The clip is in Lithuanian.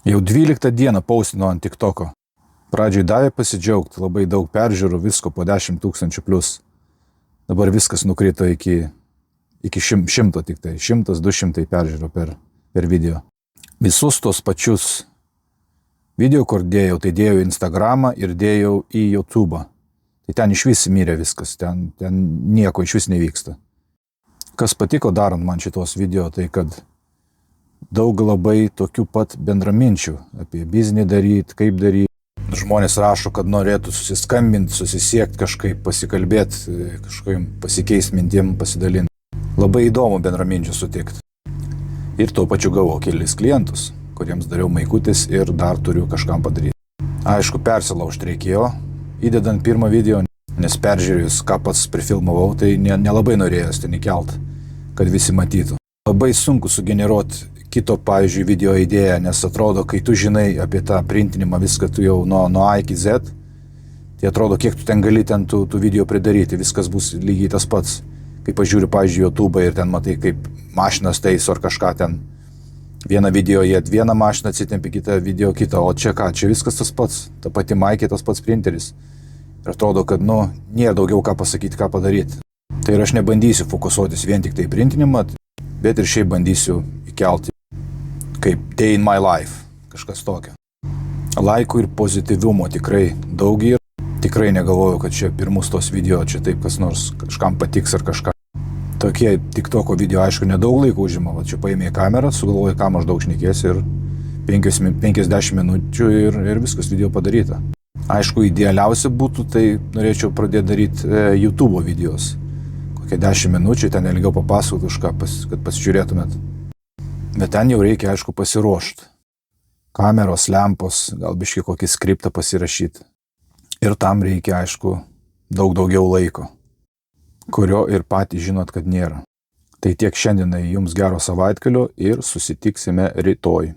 Jau 12 dieną paustino ant TikToko. Pradžiai davė pasidžiaugti, labai daug peržiūrų, visko po 10 000 plus. Dabar viskas nukrito iki 100 tik tai, 100-200 peržiūrų per video. Visus tos pačius video, kur dėjau, tai dėjau į Instagramą ir dėjau į YouTube. Tai ten iš vis mirė viskas, ten nieko iš vis nevyksta. Kas patiko darant man šitos video, tai kad daug labai tokių pat bendraminčių apie biznį daryti, kaip daryti. Žmonės rašo, kad norėtų susiskambinti, susisiekti kažkaip, pasikalbėti, kažkaip pasikeisti mintim, pasidalinti. Labai įdomu bendraminčių sutikti. Ir tuo pačiu gavau kelis klientus, kuriems dariau maikutis ir dar turiu kažkam padaryti. Aišku, persilaužti reikėjo, įdedant pirmą video, nes peržiūrėjus, ką pats prifilmavau, tai nelabai norėjęs ten įkelt, kad visi matytų. Labai sunku sugeneruoti kito, pavyzdžiui, video idėją, nes atrodo, kai tu žinai apie tą printinimą, viską tu jau nuo A iki Z, tai atrodo, kiek tu ten gali ten tų video pridaryti, viskas bus lygiai tas pats. Kai pažiūriu, pavyzdžiui, YouTube ir ten matai, kaip mašinas taiso ar kažką ten. Vieną video jie vieną mašiną atsitempi, kitą video kitą, o čia ką, čia viskas tas pats, ta pati maikė, tas pats printeris. Ir atrodo, kad, nėra daugiau ką pasakyti, ką padaryti. Tai ir aš nebandysiu fokusuotis vien tik tai printinimą, bet ir šiaip bandysiu įkelti kaip day in my life, kažkas tokio. Laikų ir pozityvumo tikrai daug yra. Tikrai negalvoju, kad čia pirmus tos video, čia taip kas nors kažkam patiks ar kažką. Tokie TikToko video, aišku, nedaug laiko užima. Va, čia paėmė kamerą, sugalvoju, ką maždaug šnekėsi ir 50 minučių ir viskas video padaryta. Aišku, idealiausia būtų, tai norėčiau pradėti daryti YouTube videos. Kokie 10 minučių, ten ilgiau papasakoti už ką, kad pasižiūrėtumėt. Bet ten jau reikia, aišku, pasiruošti. Kameros, lempos, gal biškai kokį skriptą pasirašyti. Ir tam reikia, aišku, daugiau laiko, kurio ir patys žinot, kad nėra. Tai tiek šiandienai, jums gero savaitgalio ir susitiksime rytoj.